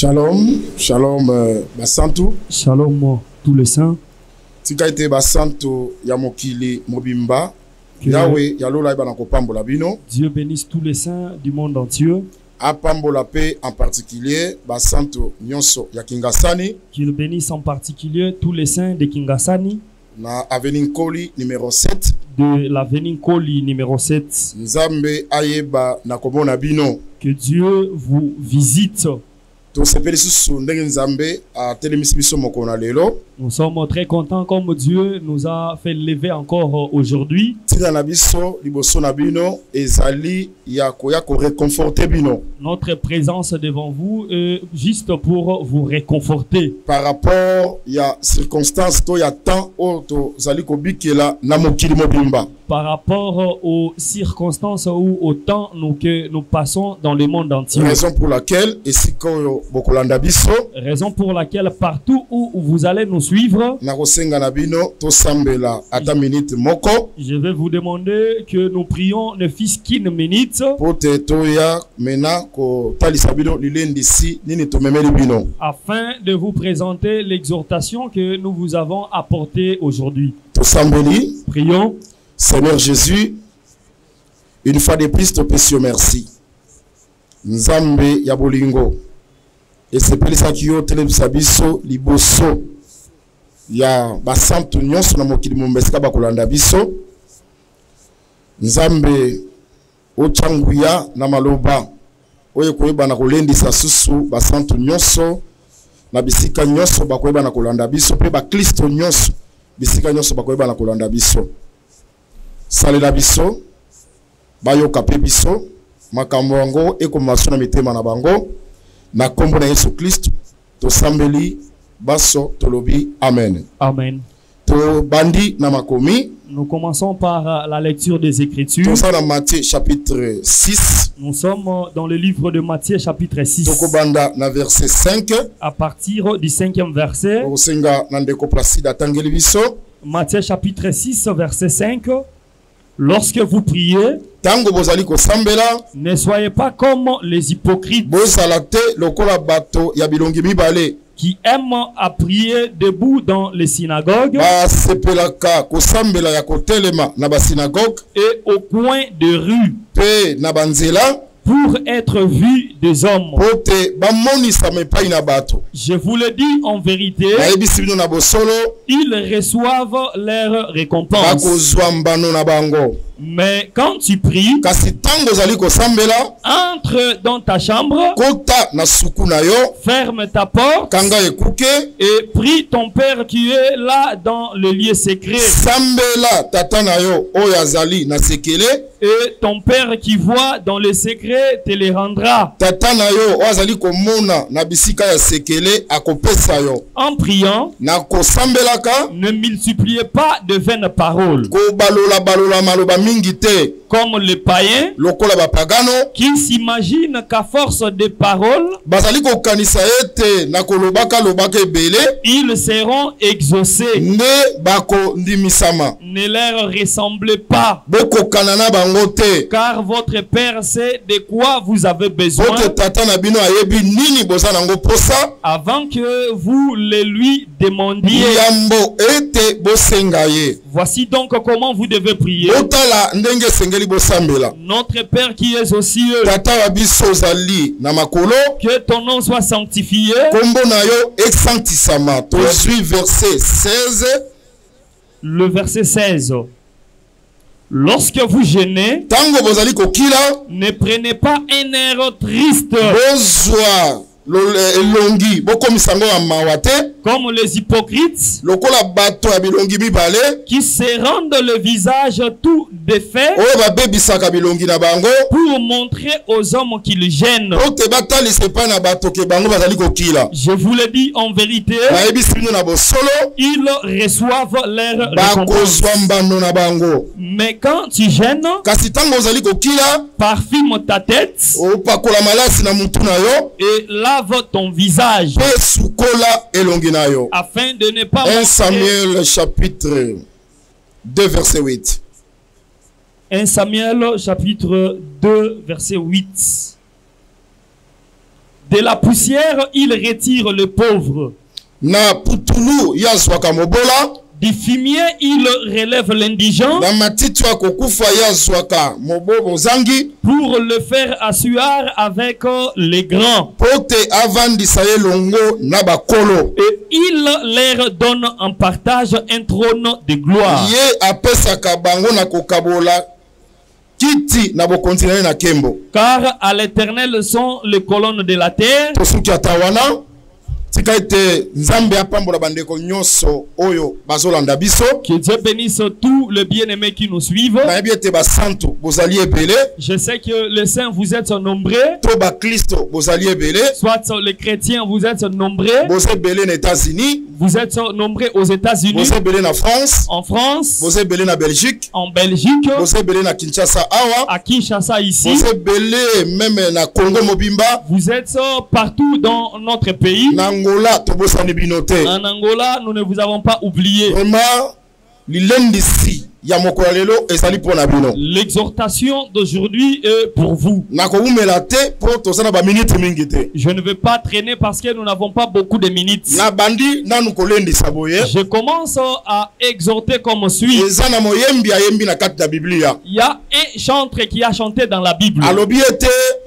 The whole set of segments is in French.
Shalom, shalom basantu. Shalom tous les saints. Tika ete basantu ya mokili mobimba. Yahweh yalola ibana kopambola bino. Dieu bénisse tous les saints du monde entier. Apambola paix en particulier basantu nyonso ya Kingasani. Qu'il bénisse en particulier tous les saints de Kingasani. Na avenue Nkoli numéro 7. De l'avenue Nkoli numéro 7. Nzambe ayeba na komona bino. Que Dieu vous visite. Nous sommes très contents comme Dieu nous a fait lever encore aujourd'hui. Notre présence devant vous est juste pour vous réconforter. Par rapport à circonstances, par rapport aux circonstances ou au temps que nous passons dans le monde entier. Raison pour laquelle partout où vous allez nous suivre, je vais vous demander que nous prions ne fût-ce qu'une minute afin de vous présenter l'exhortation que nous vous avons apportée aujourd'hui. Prions. Seigneur Jésus, une fois de plus, te pèse merci. Nzambe ya bolingo. Et c'est pour ça qu'il y a telebisabiso liboso. Ya basantu nyonso na mokili mombeska bakolanda biso. Nzambe ochanguya na maloba. Oye koyeba na kolendisa susu basantu nyonso na bisika nyonso bakoyeba na kolanda biso pe ba Kristo nyonso bisika nyonso bakoyeba na kolanda biso. Salela biso bayoka pe biso makambo yango ekomasa na mitema na bango na kombo na Yesu Kristo tosambeli baso tolobi amen. Amen. To bandi na makomi. Nous commençons par la lecture des Écritures. Nous sommes dans Matthieu chapitre 6. Nous sommes dans le livre de Matthieu chapitre 6. Tokobanda na verset 5. À partir du 5e verset. Osenga na ndeko Placide atangeli biso. Matthieu chapitre 6 verset 5. Lorsque vous priez, ne soyez pas comme les hypocrites qui aiment à prier debout dans les synagogues et au coin de rue pour être vus des hommes. Je vous le dis en vérité, ils reçoivent leur récompense. Mais quand tu pries, entre dans ta chambre, ferme ta porte et prie ton Père qui est là dans le lieu secret. Et ton Père qui voit dans le secret te les rendra. En priant, ne multipliez pas de vaines paroles comme les païens qui s'imaginent qu'à force de paroles ils seront exaucés. Ne leur ressemblez pas, car votre Père sait de quoi vous avez besoin avant que vous le lui demandiez. Voici donc comment vous devez prier. Notre Père qui es aux cieux, que ton nom soit sanctifié. Le verset 16. Lorsque vous jeûnez, ne prenez pas un air triste comme les hypocrites qui se rendent le visage tout défait pour montrer aux hommes qu'ils gênent. Je vous le dis en vérité, ils reçoivent leur récompense. Mais quand tu gênes, parfume ta tête et lave ton visage afin de ne pas 1 Samuel chapitre 2 verset 8. 1 Samuel chapitre 2 verset 8. De la poussière, il retire le pauvre. Na putulu ya zwaka mobola. Du fumier, il relève l'indigent. Na matitu ya kokufa ya zwaka mobobo zangi. Pour le faire asseoir avec les grands. Pote avandisa ye longo na bakolo. Et il leur donne en partage un trône de gloire. Ye apesaka bango na kokabola. Car à l'Éternel sont les colonnes de la terre. Que Dieu bénisse tous les bien-aimés qui nous suivent. Je sais que les saints vous êtes nombreux. Soit les chrétiens vous êtes nombreux. Vous êtes nombreux aux États-Unis. En France. En Belgique. À Kinshasa ici. Vous êtes partout dans notre pays. En Angola, nous ne vous avons pas oublié. L'exhortation d'aujourd'hui est pour vous. Je ne veux pas traîner parce que nous n'avons pas beaucoup de minutes. Je commence à exhorter comme suit. Il y a un chanteur qui a chanté dans la Bible.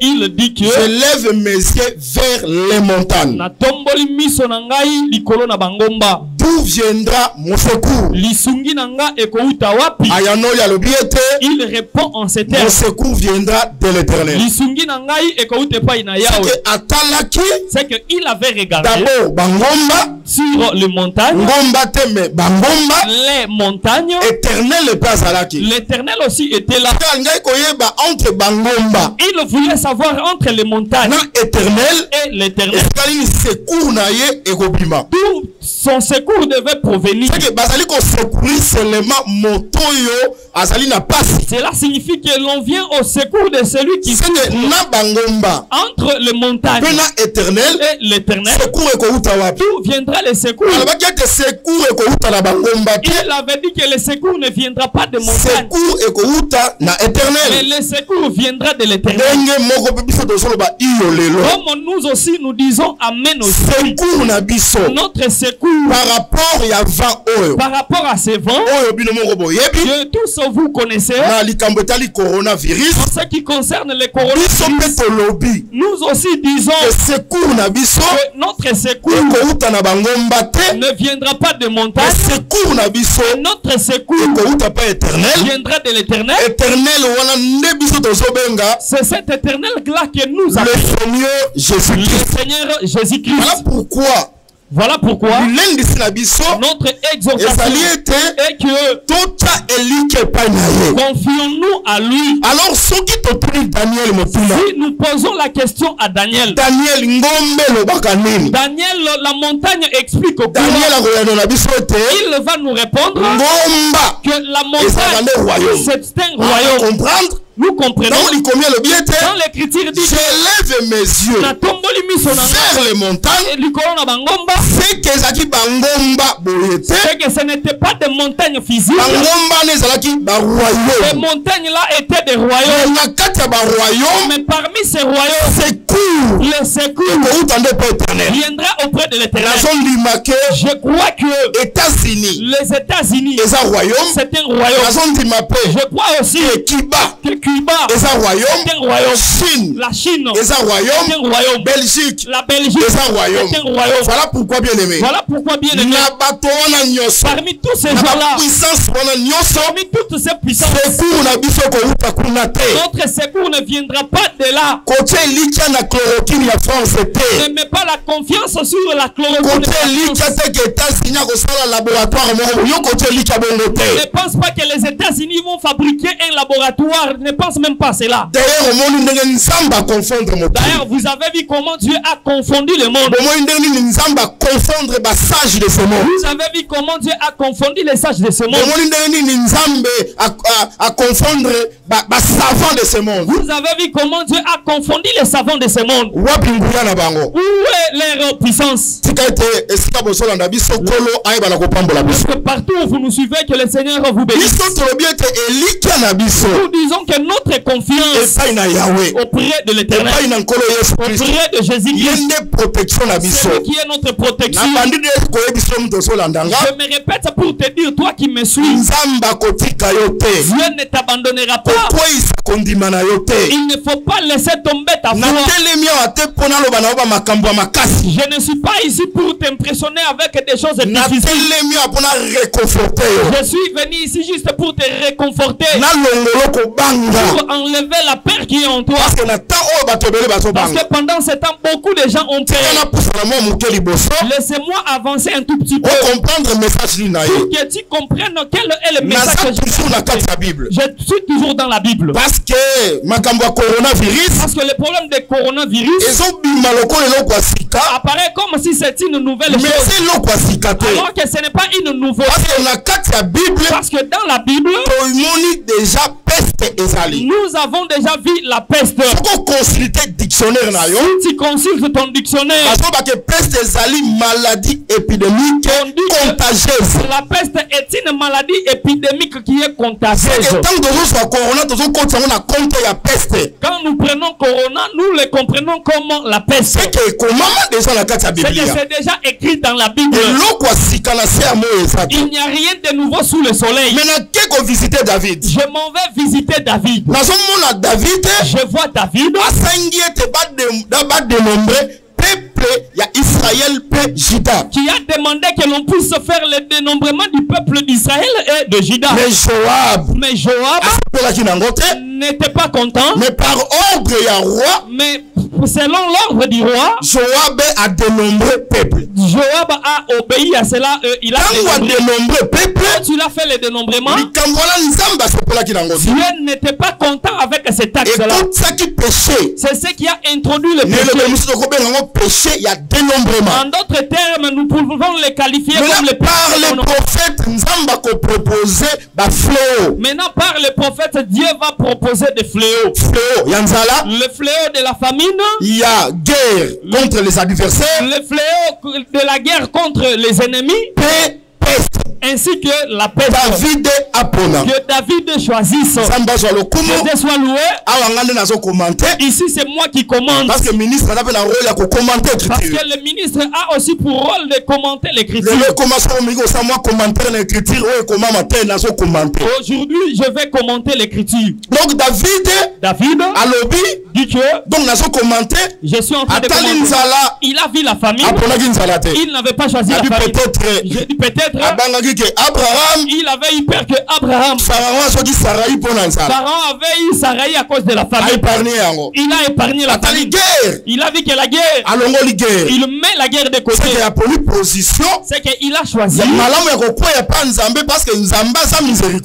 Il dit que je lève mes yeux vers les montagnes. D'où viendra mon secours? Il répond en ces termes. Mon secours viendra de l'Éternel. C'est qu'il avait regardé sur les montagnes. Les montagnes. L'Éternel aussi était là. Il voulait savoir entre les montagnes et l'Éternel. Tout son secours devait provenir. Cela signifie que l'on vient au secours de celui qui entre les montagnes et l'Éternel. D'où viendra le secours? Il avait dit que le secours ne viendra pas de montagnes, mais le secours viendra de l'Éternel. Comme nous aussi nous disons amen au secours. Notre secours par rapport à ces vents que tous vous connaissez en ce qui concerne le coronavirus. Nous aussi disons que notre secours ne viendra pas de montagne, et notre secours viendra de l'Éternel. C'est cet éternel-là que nous avons, le Seigneur Jésus-Christ. Voilà pourquoi notre exhortation est que confions-nous à lui. Alors, si nous posons la question à Daniel, la montagne explique au il va nous répondre que la montagne, c'est un royaume. Nous comprenons. Dans l'écriture dit je lève mes yeux vers les montagnes. C'est que ce n'était pas des montagnes physiques. Ces montagnes-là étaient des royaumes. Mais parmi ces royaumes, le secours viendra auprès de l'Éternel. Je crois que les États-Unis, c'est un royaume. Je crois aussi que Cuba, c'est un royaume. La Chine, c'est un royaume. Belgique, la Belgique, c'est un royaume. Voilà pourquoi bien aimé. Parmi tous ces gens-là, parmi toutes ces puissances, notre secours ne viendra pas de là. Ne mets pas la confiance sur la chloroquine. Ne pense pas que les États-Unis vont fabriquer un laboratoire. Ne pense même pas cela. D'ailleurs, vous avez vu comment Dieu a confondu le monde. Vous avez vu comment Dieu a confondu les sages de ce monde. Vous avez vu comment Dieu a confondu les savants de ce monde. Où est leur puissance? Parce que partout où vous nous suivez, que le Seigneur vous bénisse. Nous disons que notre confiance auprès de l'Éternel, auprès de Jésus-Christ, c'est lui qui est notre protection. Je me répète pour te dire, toi qui me suis, Dieu ne t'abandonnera pas. Il ne faut pas laisser tomber ta foi. Je ne suis pas ici pour t'impressionner avec des choses difficiles. Je suis venu ici juste pour te réconforter, pour enlever la peur qui est en toi. Parce que pendant ce temps, beaucoup de gens ont peur. Laissez-moi avancer un tout petit peu pour que tu comprennes quel est le message que je suis toujours dans la Bible. Parce que le problème des coronavirus apparaît comme si c'est une nouvelle chose, alors que ce n'est pas une nouveauté. Parce que dans la Bible, nous avons déjà vu la peste. Si tu consultes ton dictionnaire, maladie épidémique contagieuse. La peste est une maladie épidémique qui est contagieuse. Quand nous prenons corona, nous le comprenons comme la peste. C'est déjà écrit dans la Bible. Il n'y a rien de nouveau sous le soleil. Je m'en vais visiter David. Je vois David il y a Israël qui a demandé que l'on puisse faire le dénombrement du peuple d'Israël et de Juda. Mais Joab n'était pas content. Mais par ordre du roi, mais selon l'ordre du roi, Joab a dénombré peuple. Joab a obéi à cela. Il a dénombré peuple. Tu l'as fait le dénombrement. Dieu n'était pas content avec cet acte-là. C'est ce qui a introduit le péché. Il y a dénombrement. En d'autres termes, nous pouvons les qualifier comme les prophètes. Maintenant, par les prophètes, Dieu va proposer des fléaux. Le fléau de la famine. Il y a guerre contre les adversaires. Le fléau de la guerre contre les ennemis. Ainsi que la peste. David appona. Que David choisisse. Que Dieu soit loué. Ici c'est moi qui commande. Parce que le ministre a aussi pour rôle de commenter l'écriture. Aujourd'hui je vais commenter l'écriture. Donc David dit que je suis en train de commenter. Il a vu la famille. Il n'avait pas choisi la famille. Peut-être Abraham, il avait eu peur que Abraham, Pharaon avait eu Sarai à cause de la famille. Il a épargné la famille. Il a vu que la guerre, il met la guerre de côté. C'est qu'il a choisi.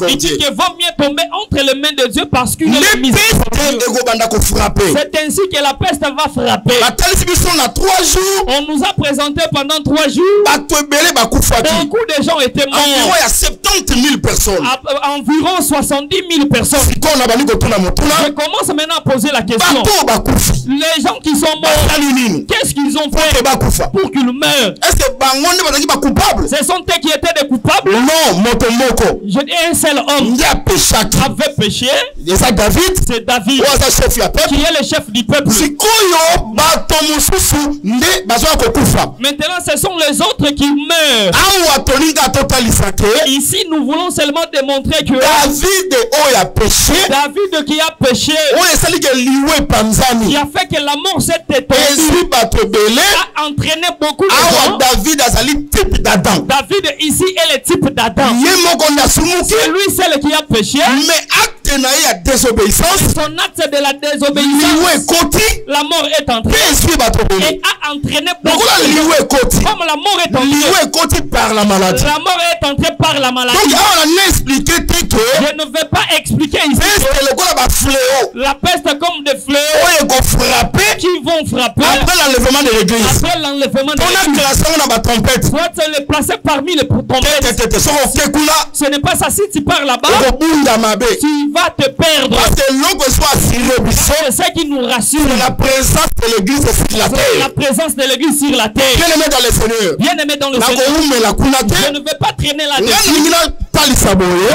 Il dit qu'il vaut mieux tomber entre les mains de Dieu parce qu'il est miséricordieux. C'est ainsi que la peste va frapper. On nous a présenté pendant 3 jours. Beaucoup de gens étaient morts. Environ il y a 70 000 personnes. Environ 70 000 personnes. Je commence maintenant à poser la question. Les gens qui sont morts, qu'est-ce qu'ils ont fait pour qu'ils meurent? Ce sont eux qui étaient des coupables? Non, je dis un seul homme avait péché. C'est David qui est le chef du peuple. Maintenant ce sont les autres qui meurent. Ici nous voulons seulement démontrer que David qui a péché, qui a fait que la mort s'est étendue, a entraîné beaucoup de gens. David ici est le type d'Adam. C'est lui seul qui a péché. Mais son acte de la désobéissance, la mort est entrée et a entraîné beaucoup de gens. Comme la mort est entrée par la maladie. La mort est entrée par la maladie. Donc, je ne vais pas expliquer ici la peste comme des fléaux qui vont frapper. Après l'enlèvement de l'église. Après l'enlèvement de l'église. On a classé on a ma trompette. Soit le placer parmi les trompettes. Ce n'est pas ça. Si tu pars là-bas, tu vas te perdre. Parce que l'homme soit assuré. C'est ce qui nous rassure. C'est la présence de l'église sur la terre. La présence de l'église sur la terre. Bien aimé dans le Seigneur. Bien aimé dans le Seigneur. Je ne vais pas traîner là-dessus. Je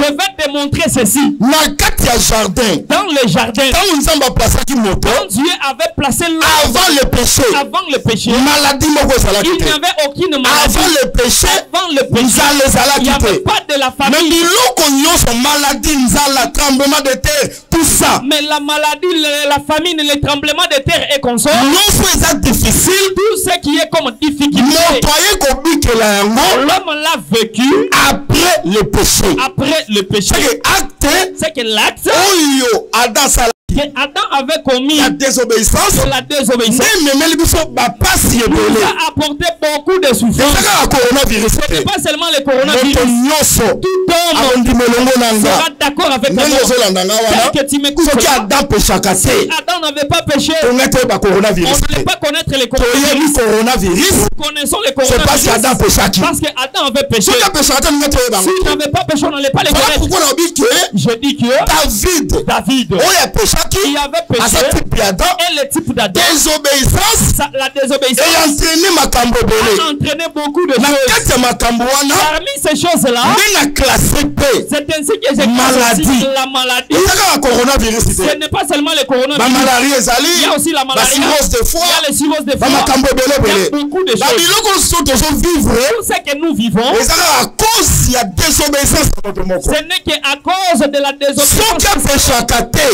vais te montrer ceci. Dans le jardin. Quand Dieu avait placé l'homme avant le péché, il n'y avait aucune maladie. Avant le péché, il n'y avait pas de la famille. Mais la maladie, la famine, le tremblement de terre et consort, tout ce qui est comme difficulté, l'homme l'a vécu après le péché. Après le péché. C'est que l'acte que Adam avait commis, la désobéissance, nous a apporté beaucoup de souffrance. Ce n'est pas seulement le coronavirus. Tout homme sera d'accord avec moi. Que tu m'écoutes. Adam n'avait pas péché, on ne voulait pas connaître le coronavirus. Nous connaissons le coronavirus parce que Adam avait péché. S'il n'avait pas péché, on n'allait pas les connaître. Je dis que David il avait péché et le type d'Adam, la désobéissance a entraîné beaucoup de choses. Parmi ces choses-là, c'est ainsi que j'ai classé la maladie. Ce n'est pas seulement le coronavirus, il y a aussi la maladie, il y a les cirrhoses de foie, il y a beaucoup de choses. Tout ce que nous vivons, ce n'est qu'à cause de la désobéissance.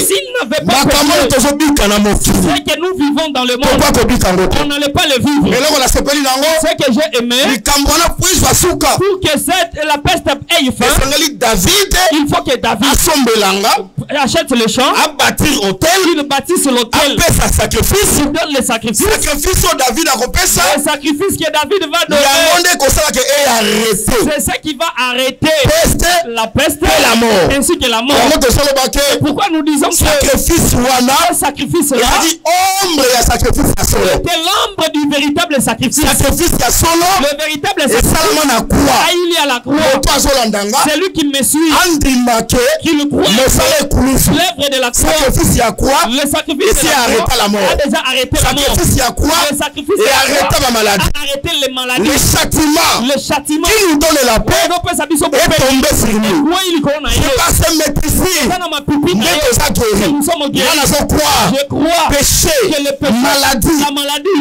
S'il n'avait pas péché, ce que nous vivons dans le monde, on n'allait pas le vivre. Ce que j'ai aimé, pour que la peste ait fin, il faut que David achète le champ, qu'il bâtisse l'autel, qu'il donne les sacrifices. Le sacrifice que David va donner, c'est ce qui va arrêter la peste et la mort, ainsi que la mort. Pourquoi nous disons que le sacrifice là c'était l'ombre du véritable sacrifice. Le véritable sacrifice, il est à la croix. C'est lui qui me suit, qui le croit, l'œuvre de la croix. Le sacrifice de la mort a déjà arrêté la mort. Le sacrifice a arrêté les maladies. Le châtiment qui nous donne la paix est tombé sur nous. Je crois péché, que le péché, la maladie,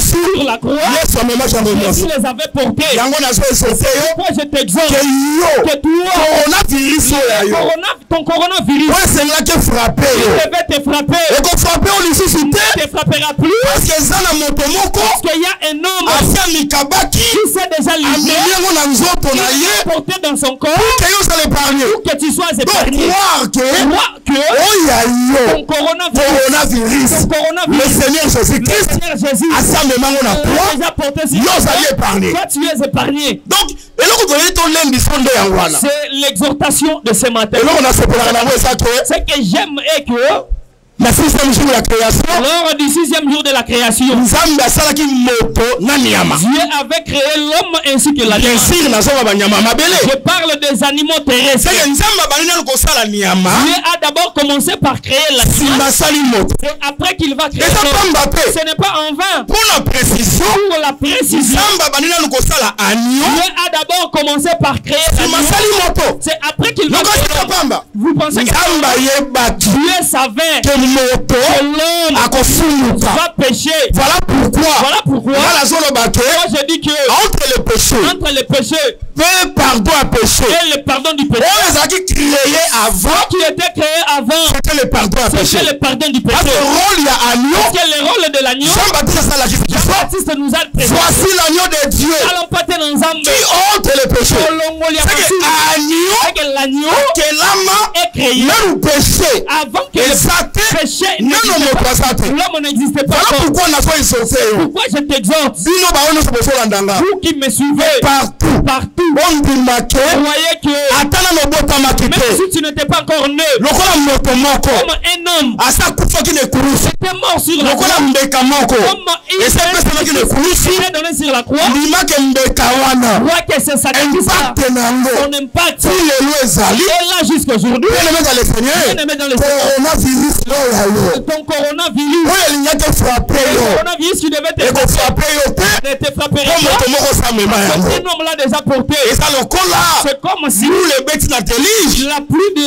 sur la croix, Jésus les avait portés. Pourquoi je t'exhorte que toi, ton coronavirus, il devait te frapper. Il ne te frappera plus. Parce qu'il y a un homme qui s'est déjà livré, qui est porté dans son corps, pour que tu sois épargné. Crois que ton coronavirus, le Seigneur Jésus-Christ a déjà porté sur toi, tu es épargné. Donc, c'est l'exhortation de ce matin. Ce que j'aime est que le 6e jour de la création, lors du 6e jour de la création, Dieu avait créé l'homme ainsi que l'animal. Je parle des animaux terrestres. Dieu a d'abord commencé par créer l'animal. Et après qu'il va créer l'homme, ce n'est pas en vain. Pour la précision, Dieu a d'abord commencé par créer l'animal. C'est après qu'il va créer l'homme. Vous pensez que Dieu savait que l'homme va pécher. Voilà pourquoi. Moi je dis que entre le péché pardon à péché et le pardon du péché, qui était créé avant, c'était le pardon à péché. Le pardon du péché. Parce que le rôle de l'agneau, Jean-Baptiste nous a présenté. Voici l'agneau de Dieu qui ôte le péché. C'est l'agneau que l'âme est créé même péché avant que le péché l'homme n'existait pas. Voilà pourquoi on a fait sauter. Pourquoi je t'exhorte, vous qui me suivez partout, vous voyez que même si tu n'étais pas encore né comme un homme, était mort sur la croix comme il est donné sur la croix. Voit que c'est ça son impact. Et là jusqu'aujourd'hui, bien-aimé dans le Seigneur, ton coronavirus qui devait te frapper, ne te frapperait pas. Un homme l'a déjà porté. C'est comme si la pluie de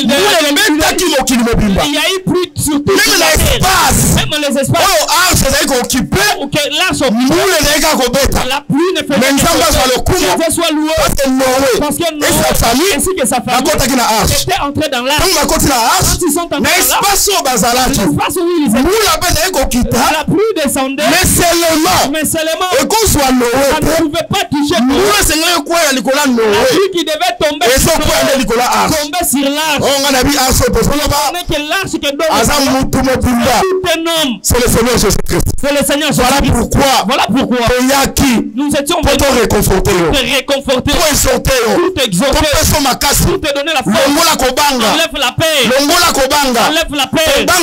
il y a eu pluie sur toute la terre. Même les espaces où l'arche la pluie ne fait pas que Dieu soit loué. Parce que Noé ainsi que sa famille étaient entrés dans l'arche. Quand ils sont entrés dans l'arche, l'espace où ils étaient, la pluie descendait. Mais seulement ça ne pouvait pas toucher Noé. La pluie qui devait tomber sur l'arche. On est que l'arche que donne tout un homme. C'est le Seigneur Jésus-Christ. C'est le Seigneur Jésus-Christ. Voilà pourquoi nous étions venus pour te réconforter, pour exhorter, tout exhorter, pour te donner la force. Enlève la paix. Enlève la paix. La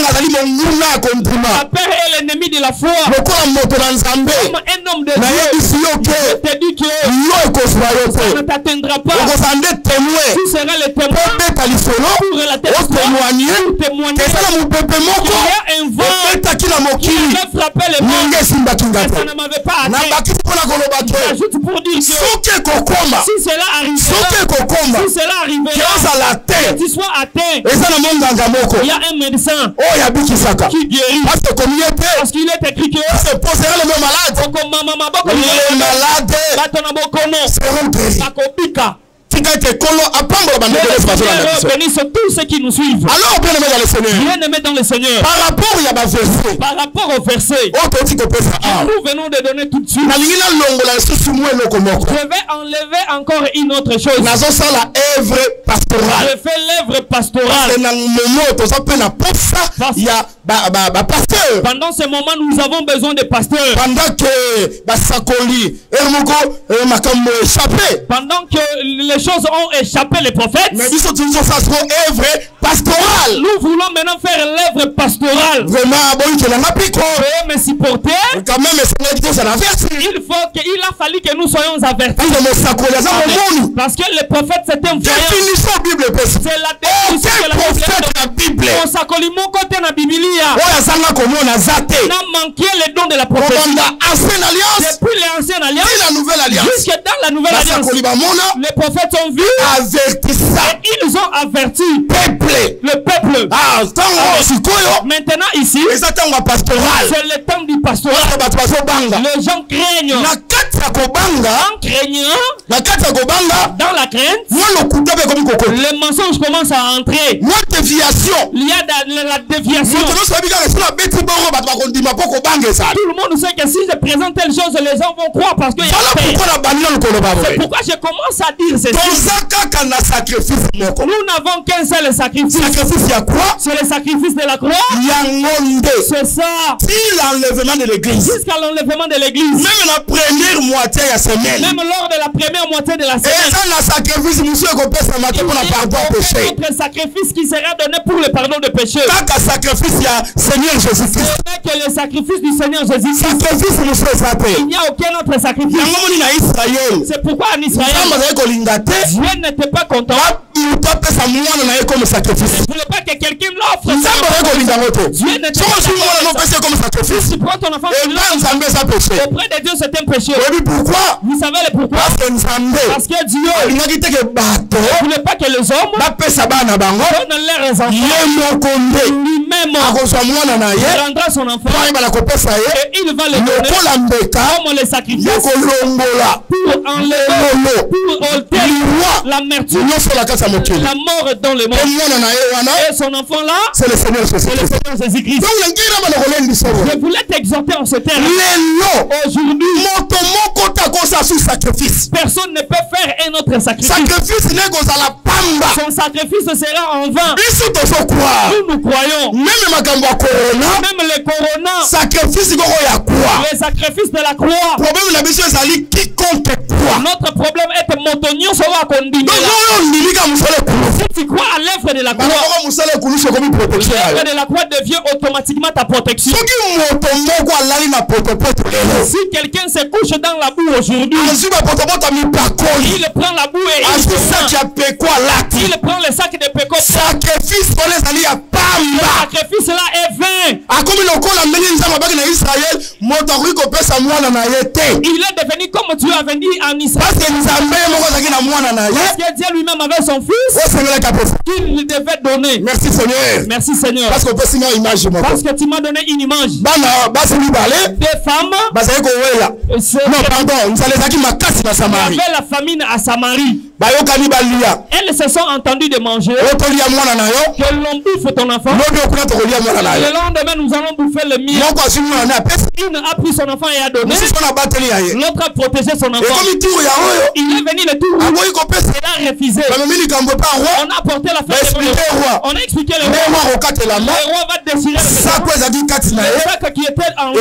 paix est l'ennemi de la foi. Comme un homme de Dieu, je te dis que ça ne t'atteindra pas. Tu seras le témoin pour la témoigner qu'il y a un vent qui avait frappé les morts. Mais ça ne m'avait pas atteint. J'ajoute pour dire que si cela arrivait, que tu sois atteint, il y a un médecin qui guérit. Parce qu'il est écrit que bénisse tous ceux qui nous suivent. Alors, bien-aimés dans le Seigneur, par rapport au verset, nous venons de donner tout de suite. Je vais enlever encore une autre chose. Je fais l'œuvre pastorale. Pendant ce moment, nous avons besoin de pasteurs. Pendant que les choses ont échappé les prophètes, nous voulons maintenant faire l'œuvre pastorale. Veuillez me supporter. Il a fallu que nous soyons avertis. Parce que les prophètes c'était un voyant. C'est la définition de la Bible. On a manqué les dons de la prophétie. Depuis l'ancienne alliance jusqu'à dans la nouvelle alliance, les prophètes ont vu et ils ont averti le peuple. Maintenant ici, c'est le temps du pastorat. Les gens craignent. En craignant, dans la crainte, les mensonges commencent à entrer. Il y a la déviation. Tout le monde sait que si je présente telle chose, les gens vont croire parce qu'il y a c'est pourquoi je commence à dire ceci. Nous n'avons qu'un seul sacrifice. C'est le sacrifice de la croix. C'est ça. L'enlèvement de l'église. Jusqu'à l'enlèvement de l'église. Même la première moitié de la semaine. Même lors de la première moitié de la semaine. Notre sacrifice qui sera donné pour le pardon de péché. Seigneur Jésus-Christ. Ce n'est que le sacrifice du Seigneur Jésus-Christ. Il n'y a aucun autre sacrifice. C'est pourquoi en Israël, Dieu n'était pas content. Il ne voulait pas que quelqu'un l'offre. Dieu n'était pas content. Si tu prends ton enfant auprès de Dieu, c'est un péché. Vous savez le pourquoi? Parce que Dieu ne voulait pas que les hommes donnent leurs enfants. Lui-même rendra son enfant et il va le donner comme les sacrifices pour enlever, pour ôter l'amertume, la mort dans le monde. Et son enfant là, c'est le Seigneur Jésus-Christ. Je voulais t'exhorter en ce terme. Aujourd'hui, Personne ne peut faire un autre sacrifice. Son sacrifice sera en vain. Nous croyons. Même le corona. Les sacrifices de la croix. Notre problème est que Montonio sera condamné. Si tu crois à l'œuvre de la croix, l'œuvre de la croix devient automatiquement ta protection. Si quelqu'un se couche dans la boue aujourd'hui, il prend la boue et il prend le sac de péco. Le sacrifice là est vain. Il est devenu comme tu avais dit en Israël. Parce que Dieu lui-même avait son fils qu'il devait donner. Merci Seigneur. Merci Seigneur. Parce que tu m'as donné une image. Des femmes. Non, pardon. Il y avait la famine à Samarie. Elles se sont entendues de manger. Que l'on bouffe ton enfant. Le lendemain, nous allons bouffer le mien. Une a pris son enfant et a donné. L'autre a protégé son enfant. Il est venu le tour. Il a refusé. On a porté la fête. On a expliqué le roi. Le roi va déchirer le sac qui était en lui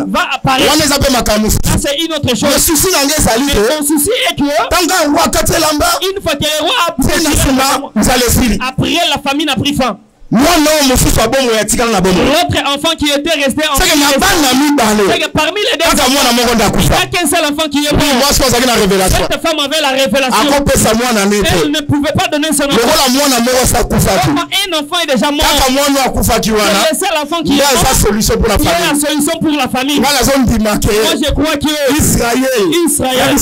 va apparaître. C'est une autre chose. Mais son souci est que une fois que le roi a déchiré, après la famine a pris fin. L'autre enfant qui était resté en vie, c'est que parmi les deux, il n'y a qu'un seul enfant qui est mort. Cette femme avait la révélation. Elle ne pouvait pas donner son enfant. Comment un enfant est déjà mort, c'est le seul enfant qui est mort. Il y a la solution pour la famille. Moi je crois que Israël,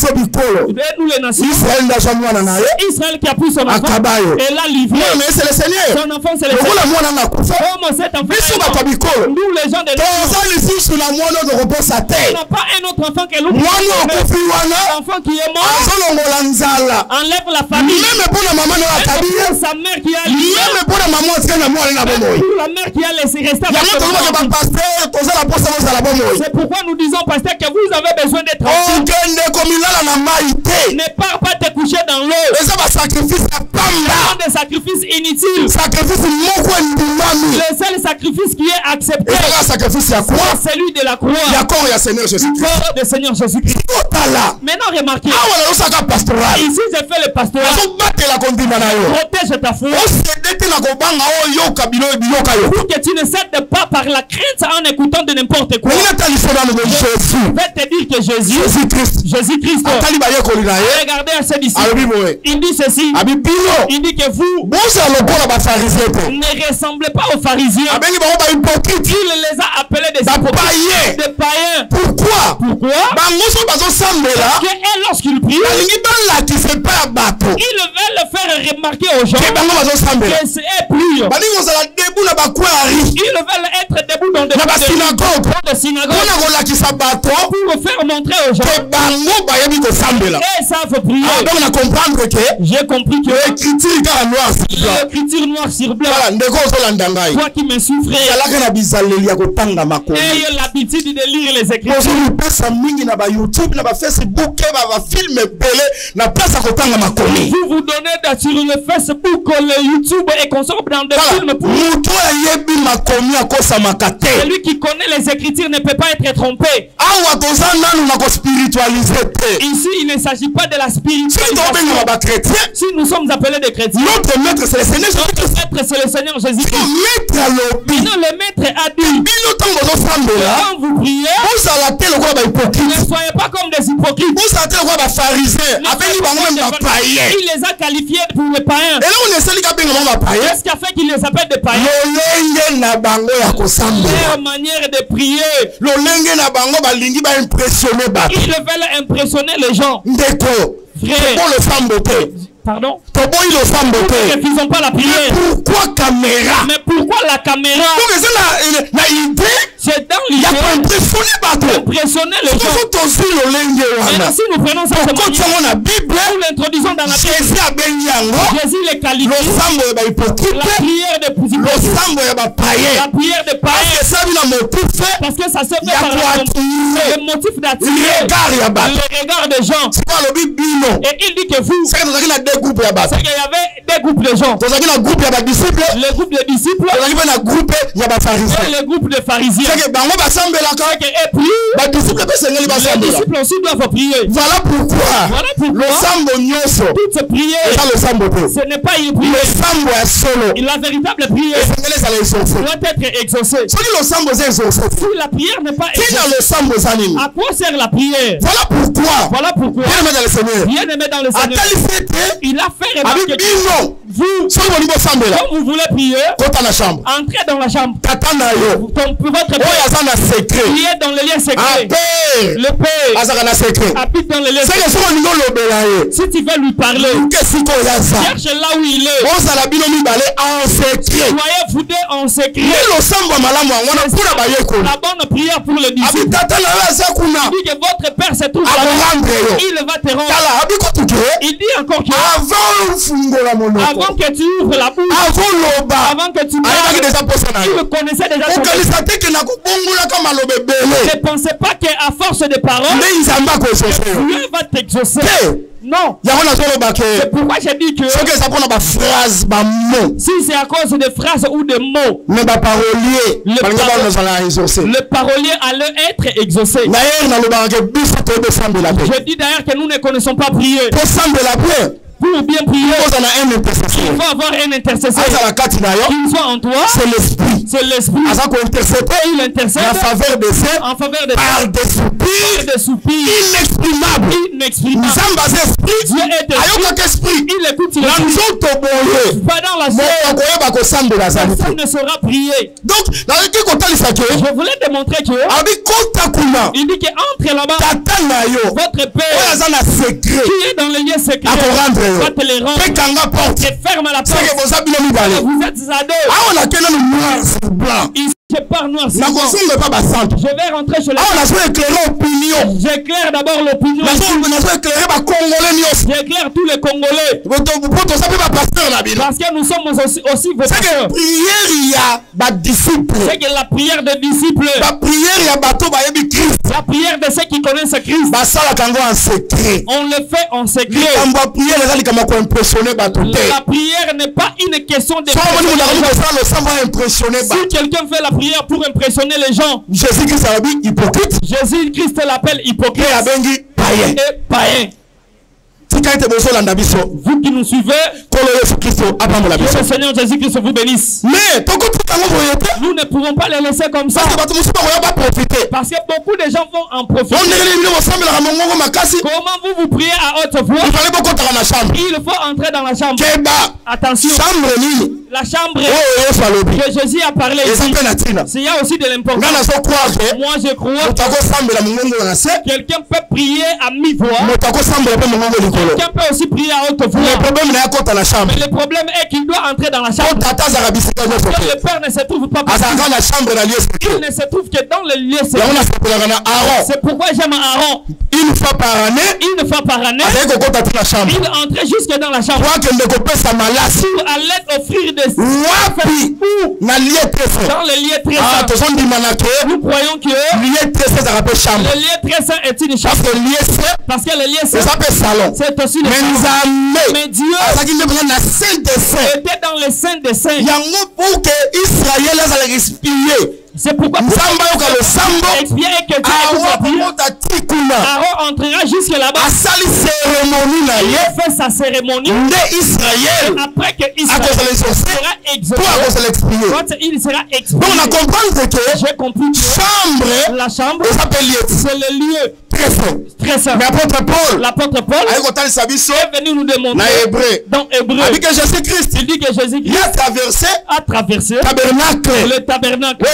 nous les nations, Israël qui a pris son enfant et l'a livré. Son enfant c'est le Seigneur. Nous les gens de l'autre, on n'a pas un autre enfant que l'autre. L'enfant qui est mort enlève la famille. Sa mère qui a lié, pour la mère qui a laissé rester. C'est pourquoi nous disons, pasteur, que vous avez besoin d'être tranquille. Ne pars pas te coucher dans l'eau. Des sacrifices inutiles. Le seul sacrifice qui est accepté, c'est celui de la croix. Le corps de Seigneur Jésus-Christ. Maintenant remarquez, ici j'ai fait le pastorat. Protège ta foi. Pour que tu ne cèdes pas par la crainte en écoutant de n'importe quoi. Je vais te dire que Jésus-Christ, regardez à ses disciples. Il dit ceci. Il dit que vous ne ressemblez pas aux pharisiens. Il les a appelés des païens. Pourquoi? Parce que lorsqu'ils prient, ils veulent le faire remarquer aux gens que c'est plus. Ils veulent être debout dans des synagogues pour faire montrer aux gens qu'ils savent prier. J'ai compris que l'écriture noir sur blanc. Toi qui me souffrais, ayez l'habitude de lire les écritures. Vous vous donnez sur le Facebook, le YouTube et consort dans des films pour celui qui connaît les écritures ne peut pas être trompé. Ici, il ne s'agit pas de la spiritualisation. Si nous sommes appelés des chrétiens, notre maître c'est le Seigneur Jésus-Christ. Non, le maître a dit, quand vous priez, ne soyez pas comme des hypocrites. Il les a qualifiés pour les païens. Qu'est-ce qui a fait qu'il les appelle des païens? Leur manière de prier. Ils veulent impressionner les gens. Frère. Pardon? Ils n'ont pas la prière. Pourquoi caméra? Mais pourquoi la caméra? C'est dans l'idée. Impressionner les gens. Maintenant, si nous prenons cette manière, nous l'introduisons dans la Bible. Jésus les qualifie. La prière des hypocrites. La prière des païens. Parce que ça se fait par le motif d'attirer le regard des gens. Et il dit que vous, c'est qu'il y avait des groupes de gens. Le groupe des disciples et le groupe des pharisiens. Et puis, les disciples aussi doivent prier. Voilà pourquoi toutes ces prières, ce n'est pas une prière. La véritable prière doit être exaucée. Si la prière n'est pas exaucée, à quoi sert la prière? Voilà pourquoi bien aimé dans le Seigneur, il a fait remarquer que vous, quand vous voulez prier, entrez dans la chambre. Votre Père qui est dans le lien secret. Le Père habite dans le lien secret. Si tu veux lui parler, cherche là où il est. Soyez vous deux en secret. La bonne prière pour le disciple. Il dit que votre Père se trouve là-bas. Il va te rendre. Il dit encore que avant que tu ouvres la bouche, avant que tu parles, il connaissait déjà ton Père. Ne pensez pas qu'à force de paroles, Dieu va t'exaucer. Non. C'est pourquoi j'ai dit que si c'est à cause de phrases ou de mots, le parolier allait être exaucé. Je dis d'ailleurs que nous ne connaissons pas prier. Pour bien prier, il faut avoir un intercesseur qui soit en toi. C'est l'esprit. Il intercède en faveur de ceux par des soupirs inexprimables. Dieu est esprit. Il écoute pas dans la chair. Personne ne saura prier. Donc, je voulais démontrer que il dit qu'entre là-bas, votre Père qui est dans le lieu secret va te les rendre. Et ferme la porte. Vous êtes à deux. Je pars noir. Je vais rentrer chez les. J'éclaire d'abord l'opinion. J'éclaire tous les Congolais. Parce que nous sommes aussi vos pasteurs. C'est que la prière des disciples. La prière de ceux qui connaissent Christ. On le fait en secret. La prière n'est pas une question de. Si quelqu'un fait la prière pour impressionner les gens, Jésus-Christ l'appelle hypocrite et païen. Vous qui nous suivez, que le Seigneur Jésus-Christ vous bénisse. Mais nous ne pouvons pas les laisser comme ça. Parce que beaucoup de gens vont en profiter. Comment vous priez à haute voix? Il faut entrer dans la chambre. Attention. La chambre que Jésus a parlé ici. Il y a aussi de l'importance. Moi je crois quelqu'un peut prier à mi-voix. Quelqu'un peut aussi prier à haute voix. Mais le problème est qu'il doit entrer dans la chambre. Parce que le Père ne se trouve pas partout. Il ne se trouve que dans le lieu secret. C'est pourquoi j'aime Aaron. Une fois par année, il entrait jusque dans la chambre. Il allait offrir des dans le lieu très saint. Nous croyons que le lieu très saint est une chambre. Parce que le lieu saint, c'est aussi une chambre. Mais Dieu était dans le saint des saints. C'est pourquoi Aaron entrera jusque là-bas. Il fait sa cérémonie. Après que Israël sera exaucé, quand il sera exprimé, j'ai compris que la chambre, c'est le lieu très simple. Mais l'apôtre Paul est venu nous démontrer dans Hébreu. Il dit que Jésus-Christ a traversé le tabernacle.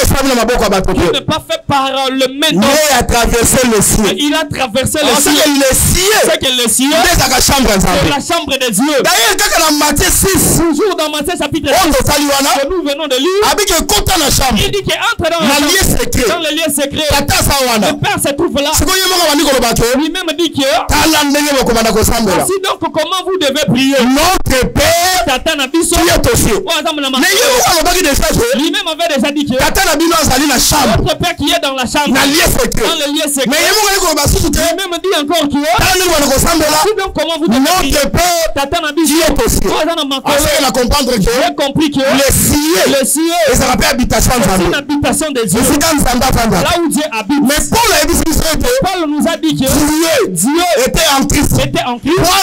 Il n'est pas fait par le main. Il a traversé le ciel. Il a traversé le ciel. C'est que le ciel, c'est la chambre des dieux. Toujours dans Matthieu chapitre 6, que nous venons de lire, il dit qu'il entre dans le lieu secret. Le Père se trouve là. Lui-même dit que voici donc comment vous devez prier. Notre Père qui est aux cieux. Lui-même avait déjà dit que notre Père qui est dans la chambre, dans le lieu secret. Lui-même dit encore que voici donc comment vous devez prier. Notre Père qui est aux cieux. J'ai compris que le ciel c'est une habitation des dieux. Là où Dieu habite. Mais Paul nous a dit que Dieu était en Christ pour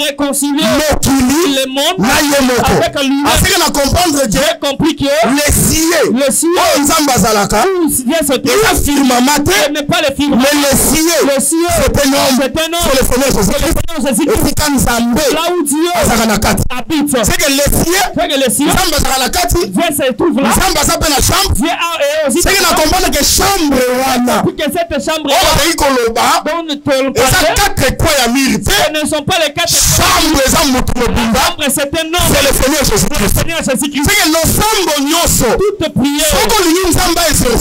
réconcilier le monde avec lui. J'ai compris que le ciel où Dieu se trouve n'est pas le firmament. Mais le ciel c'est un homme. Là où Dieu habite. C'est que le ciel Dieu se trouve là. Dieu a aussi c'est que comprendre que chambre que cette chambre dont nous te ce ne sont pas les quatre chambres c'est un homme. C'est le Seigneur Jésus-Christ. C'est que l'ensemble toute prière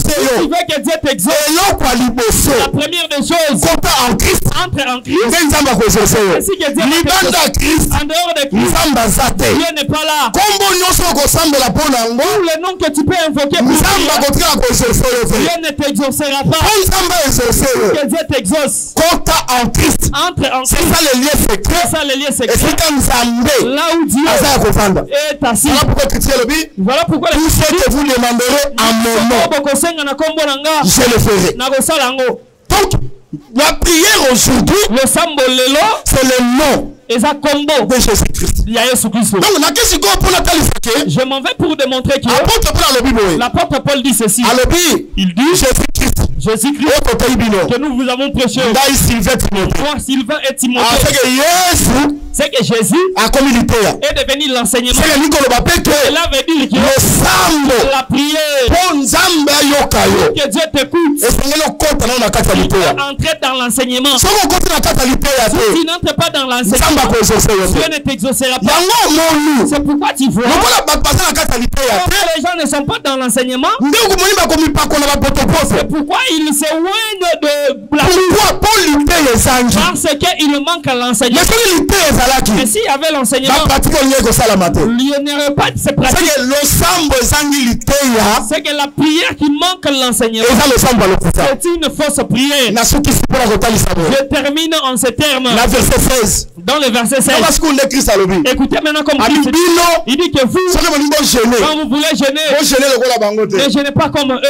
tu veux que Dieu t'exauce. La première des choses en Christ entre en Christ ainsi que Dieu en dehors de Christ Dieu n'est pas là. Tous les noms que tu peux invoquer Dieu ne t'exaucera pas. Que Dieu t'exauce en Christ. Entre en Christ. C'est ça le lieu secret. Là où Dieu est assis. Voilà pourquoi tout ce que vous demanderez en mon nom, je le ferai. Donc, la prière aujourd'hui, c'est le nom de Jésus-Christ. Donc, je m'en vais pour démontrer que l'apôtre Paul dit ceci. Il dit Jésus-Christ que nous vous avons prêché. Moi, Sylvain et Timothée. C'est que Jésus est devenu l'enseignement. Cela veut dire que la prière que Dieu t'écoute, il peut entrer dans l'enseignement. Si tu n'entres pas dans l'enseignement, Dieu ne t'exaucera pas. C'est pourquoi tu vois les gens ne sont pas dans l'enseignement. C'est pourquoi ils s'éloignent de la parce qu'il manque l'enseignement. Mais s'il y avait l'enseignement, il n'y aurait pas de ces pratiques. C'est que la prière qui manque l'enseignement, c'est une fausse prière. Je termine en ces termes. Dans le verset 16. Écoutez maintenant comme Christ. Il dit que vous, quand vous voulez jeûner, ne jeûnez pas comme eux.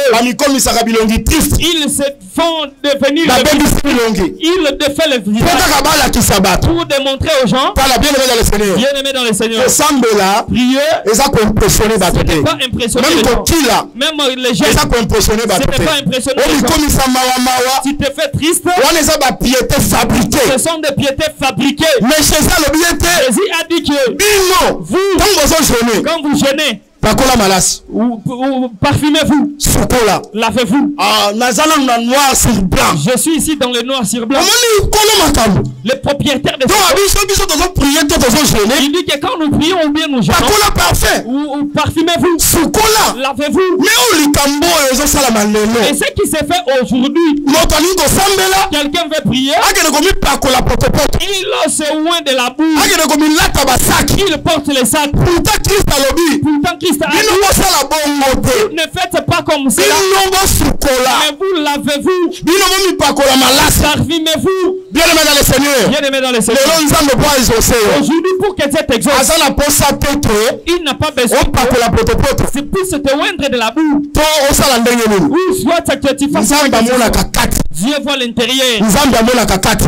Ils se font devenir ils défait le visage pour démontrer aux gens bien-aimés dans le Seigneur. Prier, ce n'est pas impressionné les gens. Même les jeunes, ce n'est pas impressionné les gens. Tu te fais triste, ce sont des piétés fabriquées. Mais Jésus a dit que vous, quand vous jeûnez, parfumez-vous, lavez-vous. Je suis ici dans le noir sur blanc. Le propriétaire de il dit que quand nous prions ou bien nous jeûnons, ou parfumez-vous, lavez-vous. Et ce qui s'est fait aujourd'hui, quelqu'un veut prier, il se oint de la boue, il porte les sacs. Pourtant Christ a dit, ne faites pas comme cela, mais vous lavez-vous, parfumez-vous. Bien-aimés dans le Seigneur, aujourd'hui pour que Dieu t'exauce, il n'a pas besoin c'est pour se te oindre de la boue, ou soit que tu fasses Dieu voit l'intérieur.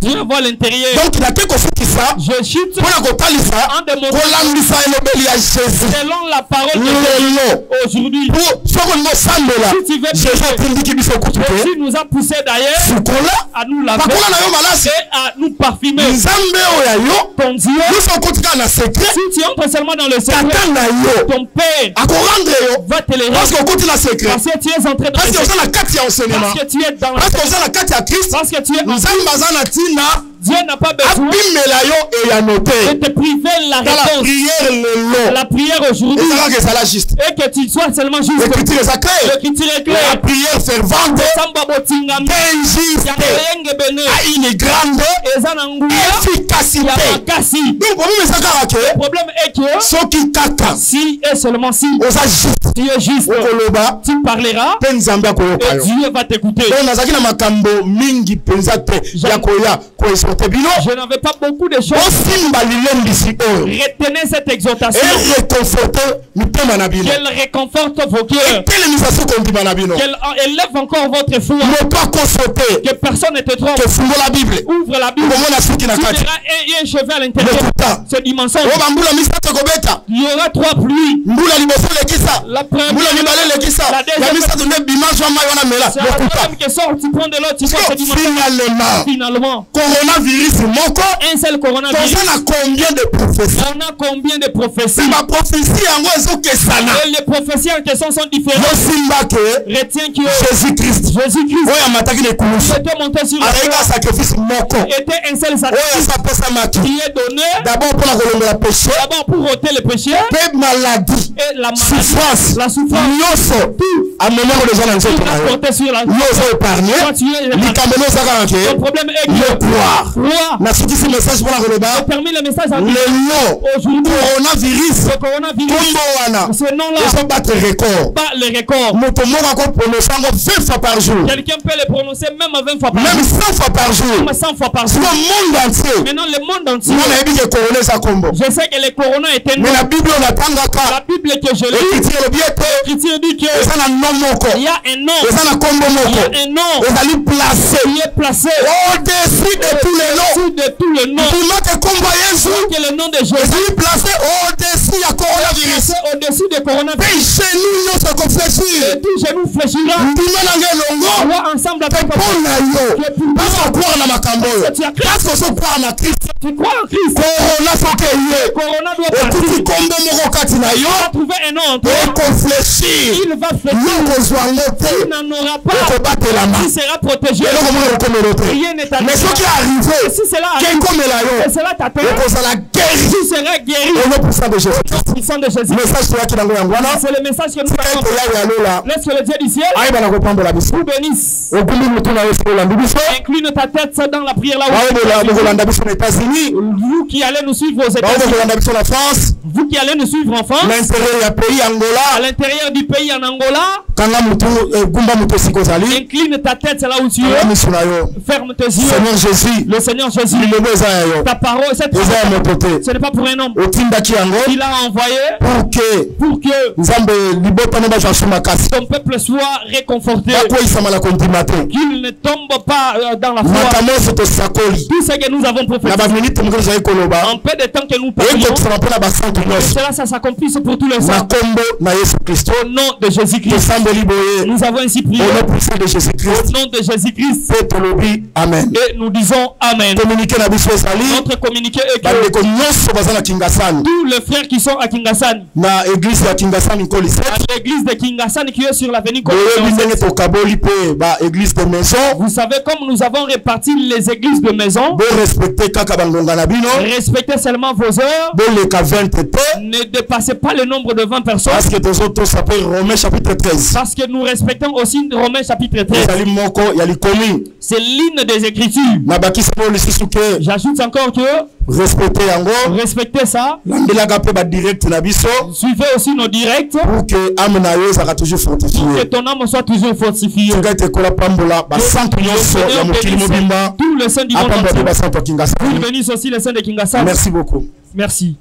Dieu voit l'intérieur. Donc il a quelque chose qui ça. Je chute. Selon la parole de Dieu aujourd'hui. Si tu veux Jésus nous a poussé d'ailleurs à nous laver et à nous parfumer. Ton Dieu, si tu entres seulement dans le secret, ton Père va te le rendre. Parce que tu es entré dans le secret. Parce que tu es dans la parce que tu es en Dieu n'a pas besoin de te priver la réponse. La prière aujourd'hui. Et que tu sois seulement juste. L'écriture est claire. La prière fervente a une grande efficacité. Donc le problème est que si et seulement si tu es juste, tu parleras et Dieu va t'écouter. Je n'avais pas beaucoup de choses. Retenez cette exhortation. Qu'elle réconforte vos cœurs. Qu'elle élève encore votre foi. Que personne ne te trompe. Ouvre la Bible. Tu verras un chevet à l'intérieur. C'est du mensonge. Il y aura 3 pluies. La première, la deuxième qui sort, tu prends de l'autre, tu vois, c'est du mensonge. Finalement, un seul coronavirus. On a combien de prophéties? On a combien de prophéties? Ma prophétie et les prophéties en question sont différentes. Retiens que Jésus-Christ était monté sur la croix. Était un seul sacrifice qui est donné d'abord pour ôter le péché et la maladie, la souffrance. À un moment où les gens n'ont pas sur la croix. Le problème est que permis le message à aujourd'hui. Coronavirus. Ce nom-là battre record. Pas le record. Quelqu'un peut le prononcer même 20 fois par jour. Même 100 fois par jour. Même 100 fois par jour. Le monde entier. Maintenant le monde entier. Je sais que le corona était mais la Bible la Bible que je lis. L'écriture dit que il y a un nom. Il y a un nom. Il est placé au-dessus de tous les noms. De tous les noms. Que le nom de Jésus placé au-dessus du coronavirus. Au-dessus du coronavirus. Et tout genou fléchira. On va ensemble avec tu crois en Christ. Corona doit partir. Il va trouver un nom. Il va fléchir. Il n'en aura pas. Il sera protégé. Rien n'est arrivé. Mais ce qui est arrivé, si cela arrive, cela t'atteint. Tu seras guéri. Au nom puissant de Jésus. C'est le message que nous avons. Laisse que le Dieu du ciel vous bénisse. Incline ta tête dans la prière là où vous qui allez nous suivre aux États-Unis, vous qui allez nous suivre en France, à l'intérieur du pays en Angola, incline ta tête là où tu es. Ferme tes yeux. Seigneur Jésus, le Seigneur Jésus, ta parole, cette parole, ce n'est pas pour un homme. Il a envoyé pour que ton peuple soit réconforté, qu'il ne tombe pas dans la foi. Tout ce que nous avons prophétisé en peu de temps que nous parlons, cela ça s'accomplisse pour tous les hommes. Au nom de Jésus-Christ, nous avons ainsi prié. Au nom de Jésus-Christ, amen. Et nous disons amen. Notre communiqué est que tous les frères qui sont à Kingasani, à l'église de Kingasani qui est sur l'avenue Koli, vous savez comme nous avons réparti les églises de maison, respectez seulement vos heures, ne dépassez pas le nombre de 20 personnes, parce que nous respectons aussi Romains chapitre 13. C'est l'hymne des Écritures. J'ajoute encore que respectez ça. Suivez aussi nos directs pour que ton âme soit toujours fortifiée. Tout le saint du monde entier. Vous bénissez aussi le saint de Kingasani. Merci beaucoup. Merci.